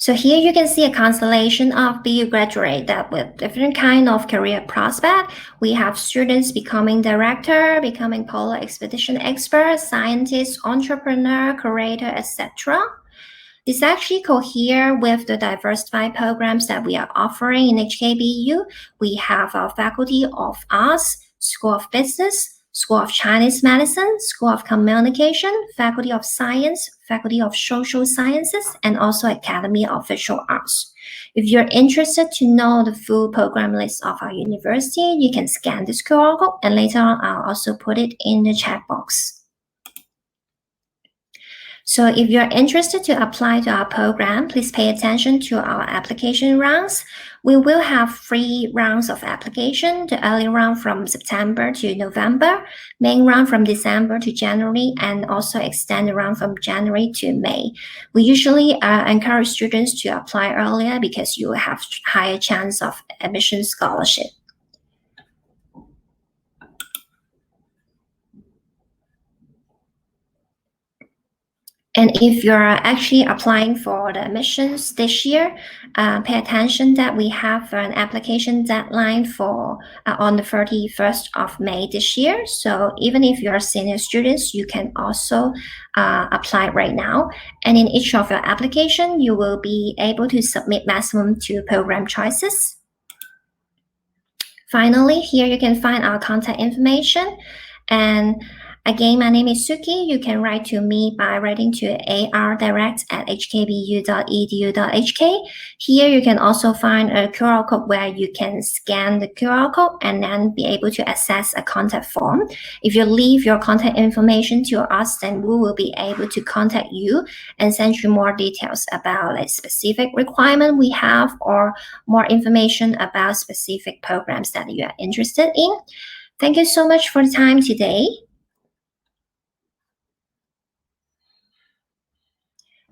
So here you can see a constellation of BU graduate that with different kind of career prospect. We have students becoming director, becoming polar expedition expert, scientist, entrepreneur, curator, etc. This actually cohere with the diversified programs that we are offering in HKBU. We have our Faculty of Arts, School of Business, School of Chinese Medicine, School of Communication, Faculty of Science, Faculty of Social Sciences, and also Academy of Visual Arts. If you're interested to know the full program list of our university, you can scan this QR code, and later on I'll also put it in the chat box. So if you're interested to apply to our program, please pay attention to our application rounds. We will have 3 rounds of application, the early round from September to November, main round from December to January, and also extended round from January to May. We usually encourage students to apply earlier because you will have higher chance of admission scholarship. And if you're actually applying for the admissions this year, pay attention that we have an application deadline for on the 31st of May this year. So even if you're senior students, you can also apply right now. And in each of your application, you will be able to submit maximum 2 program choices. Finally, here you can find our contact information. And again, my name is Suki. You can write to me by writing to ardirect@hkbu.edu.hk. Here you can also find a QR code where you can scan the QR code and then be able to access a contact form. If you leave your contact information to us, then we will be able to contact you and send you more details about a specific requirement we have or more information about specific programs that you are interested in. Thank you so much for the time today.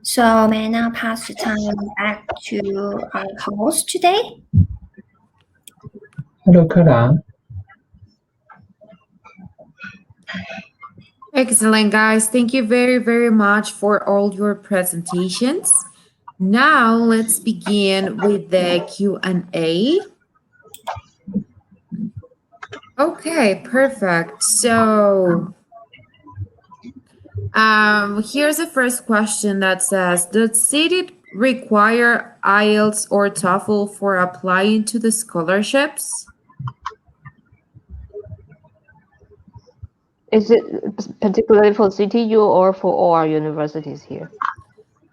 So may I now pass the time back to our host today? Hello, Kara. Excellent, guys. Thank you very, very much for all your presentations. Now let's begin with the Q&A. Okay, perfect. So here's the first question that says, does CITID require IELTS or TOEFL for applying to the scholarships? Is it particularly for CTU or for all our universities here?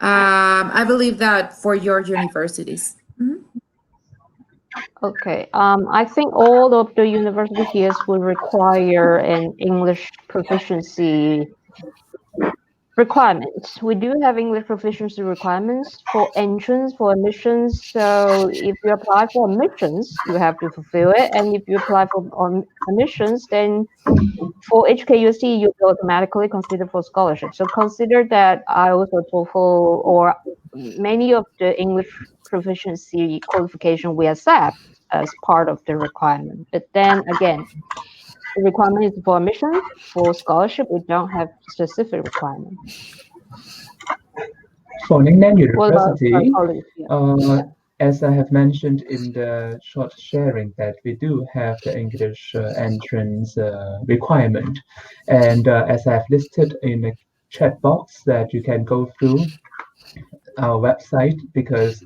I believe that for your universities. Mhm. Okay, I think all of the university here will require an English proficiency requirements. We do have English proficiency requirements for entrance, for admissions. So if you apply for admissions, you have to fulfill it. And if you apply for admissions, then for HKUC, you will automatically consider for scholarship. So consider that IELTS or TOEFL or many of the English proficiency qualification we accept as part of the requirement. But then again, the requirement is for admission. For scholarship, we don't have specific requirement. For Mainland What about University, colleagues? as I have mentioned in the short sharing, that we do have the English entrance requirement. And as I have listed in the chat box, that you can go through our website, because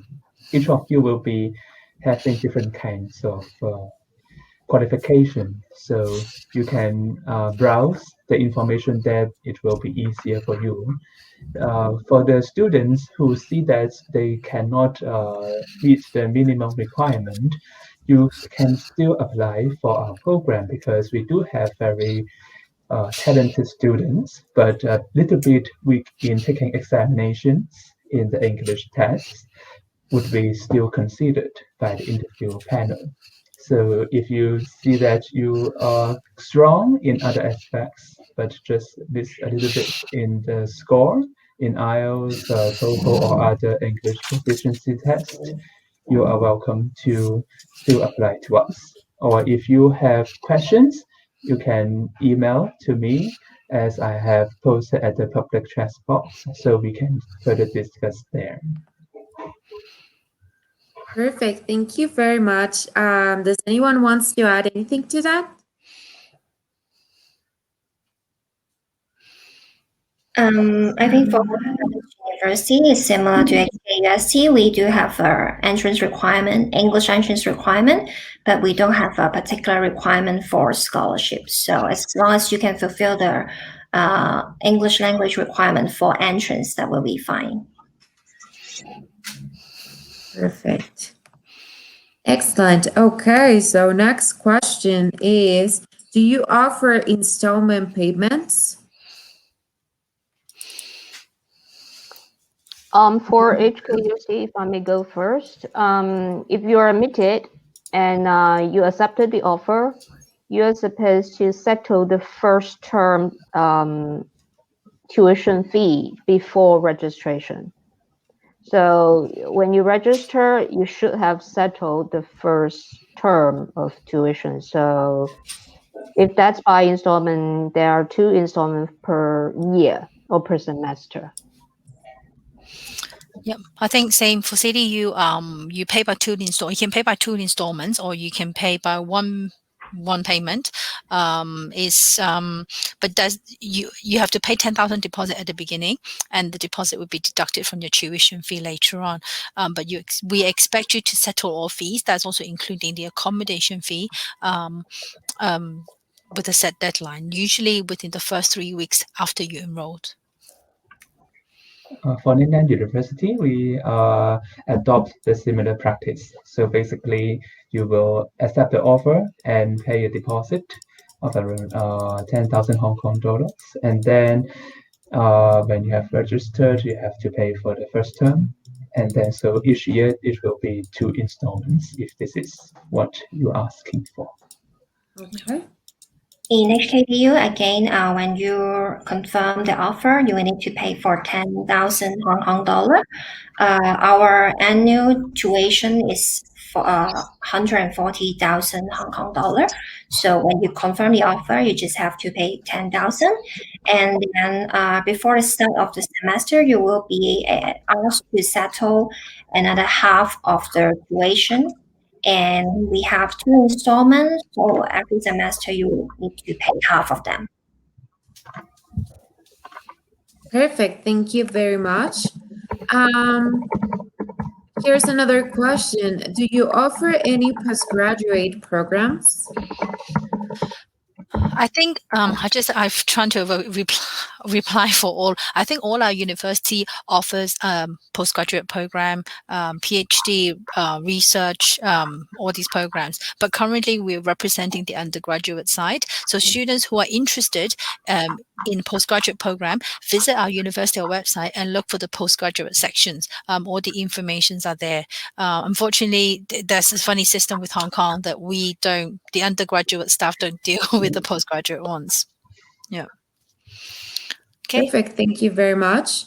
each of you will be having different kinds of qualification. So you can browse the information there. It will be easier for you. For the students who see that they cannot meet the minimum requirement, you can still apply for our program, because we do have very talented students, but a little bit weak in taking examinations in the English tests would be still considered by the interview panel. So if you see that you are strong in other aspects, but just miss a little bit in the score in IELTS, TOEFL, or other English proficiency tests, you are welcome to still apply to us. Or if you have questions, you can email to me, as I have posted at the public chat box, so we can further discuss there. Perfect. Thank you very much. Does anyone wants to add anything to that? I think for university is similar to HKUST. We do have a entrance requirement, English entrance requirement, but we don't have a particular requirement for scholarships. So as long as you can fulfill the English language requirement for entrance, that will be fine. Perfect. Excellent. Okay, so next question is, do you offer installment payments? For HKUST, if I may go first, if you are admitted and you accepted the offer, you are supposed to settle the first term tuition fee before registration. So when you register, you should have settled the first term of tuition. So if that's by installment, there are 2 installments per year or per semester. Yep, I think same for CDU. You pay by 2 install. You can pay by 2 installments, or you can pay by one payment. But does you have to pay 10,000 deposit at the beginning, and the deposit will be deducted from your tuition fee later on. But we expect you to settle all fees. That's also including the accommodation fee. With a set deadline, usually within the first 3 weeks after you enrolled. For Mainland University, we adopt the similar practice. So basically, you will accept the offer and pay a deposit of around 10,000 Hong Kong dollars. And then when you have registered, you have to pay for the first term. And then so each year, it will be 2 installments if this is what you're asking for. Okay. In HKDU, again, when you confirm the offer, you will need to pay for 10,000 Hong Kong dollar. Our annual tuition is for 140,000 Hong Kong dollar. So when you confirm the offer, you just have to pay 10,000. And then before the start of the semester, you will be asked to settle another half of the tuition. And we have 2 installments, so every semester you need to pay half of them. Perfect. Thank you very much. Here's another question. Do you offer any postgraduate programs? I think I've tried to reply for all. I think all our university offers postgraduate program, PhD research, all these programs. But currently, we're representing the undergraduate side. So students who are interested in postgraduate program, visit our university website and look for the postgraduate sections. All the informations are there. Unfortunately, there's this funny system with Hong Kong that the undergraduate staff don't deal with the postgraduate ones. Yeah. Okay. Perfect. Thank you very much.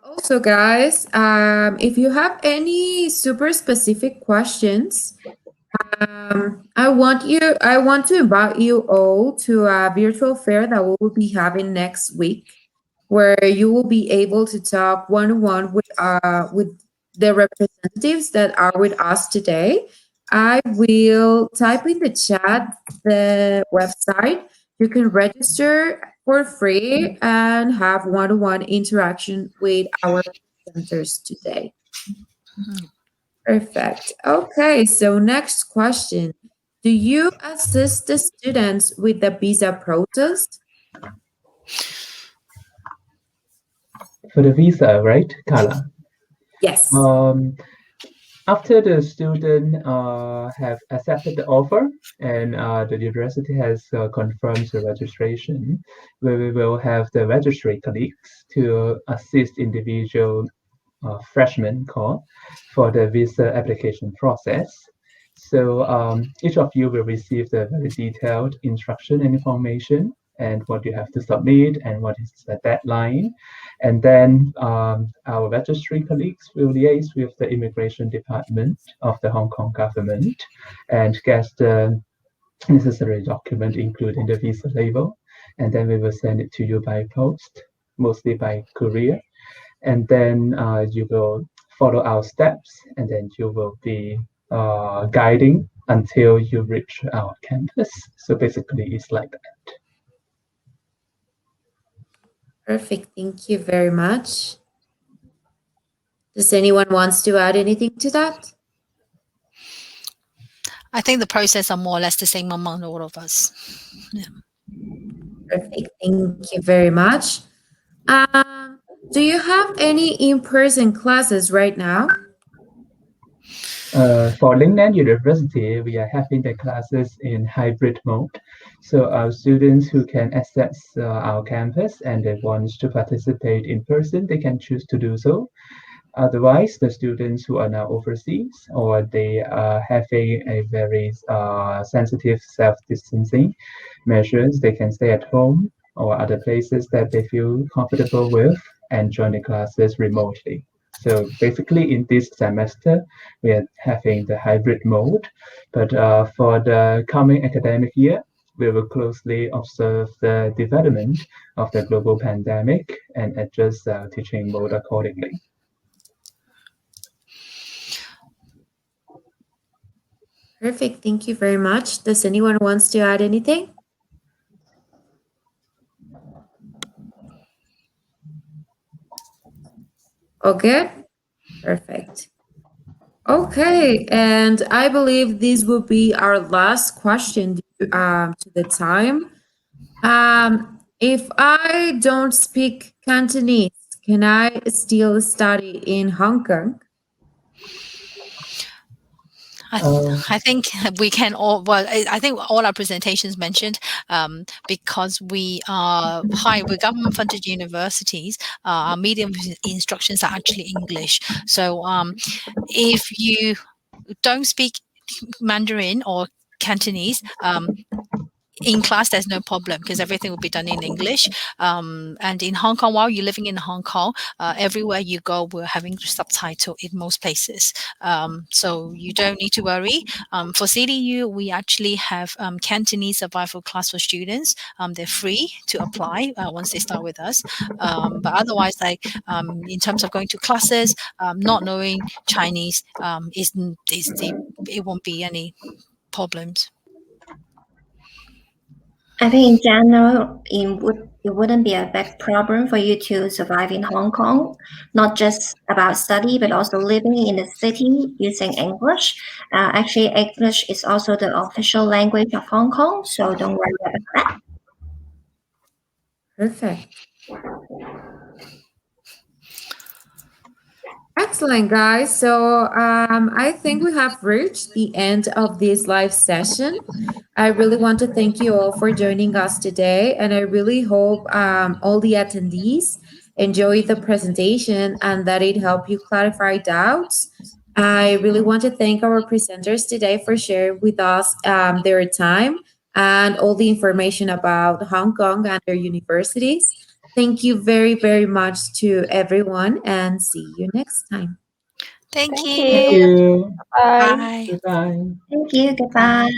Also, guys, if you have any super specific questions, I want to invite you all to a virtual fair that we will be having next week, where you will be able to talk one-on-one with the representatives that are with us today. I will type in the chat the website. You can register for free and have one-on-one interaction with our presenters today. Perfect. Okay, so next question. Do you assist the students with the visa process? For the visa, right, Carla? Yes. After the student have accepted the offer and the university has confirmed the registration, we will have the registry colleagues to assist individual freshmen call for the visa application process. So each of you will receive the very detailed instruction and information and what you have to submit and what is the deadline. And then our registry colleagues will liaise with the immigration department of the Hong Kong government and get the necessary document, including the visa label. And then we will send it to you by post, mostly by courier. And then you will follow our steps, and then you will be guiding until you reach our campus. So basically, it's like that. Perfect. Thank you very much. Does anyone wants to add anything to that? I think the process are more or less the same among all of us. Yeah. Perfect. Thank you very much. Do you have any in-person classes right now? For Mainland University, we are having the classes in hybrid mode. So our students who can access our campus and they want to participate in person, they can choose to do so. Otherwise, the students who are now overseas or they are having a very sensitive self-distancing measures, they can stay at home or other places that they feel comfortable with and join the classes remotely. So basically, in this semester, we are having the hybrid mode. But for the coming academic year, we will closely observe the development of the global pandemic and adjust our teaching mode accordingly. Perfect. Thank you very much. Does anyone wants to add anything? Oh, good. Perfect. Okay, and I believe this will be our last question to the time. If I don't speak Cantonese, can I still study in Hong Kong? I think we can all. Well, I think all our presentations mentioned because we are we're government-funded universities. Our medium of instructions are actually English. So if you don't speak Mandarin or Cantonese, in class there's no problem because everything will be done in English. And in Hong Kong, while you're living in Hong Kong, everywhere you go, we're having subtitle in most places. So you don't need to worry. For CDU, we actually have Cantonese survival class for students. They're free to apply once they start with us. But otherwise, like in terms of going to classes, not knowing Chinese it won't be any problems. I think in general, it wouldn't be a big problem for you to survive in Hong Kong, not just about study, but also living in the city using English. Actually, English is also the official language of Hong Kong, so don't worry about that. Perfect. Excellent, guys. So I think we have reached the end of this live session. I really want to thank you all for joining us today, and I really hope all the attendees enjoyed the presentation and that it helped you clarify doubts. I really want to thank our presenters today for sharing with us their time and all the information about Hong Kong and their universities. Thank you very, very much to everyone, and see you next time. Thank Thank you. Thank you. you. Bye. Bye. Goodbye. Thank you. Goodbye.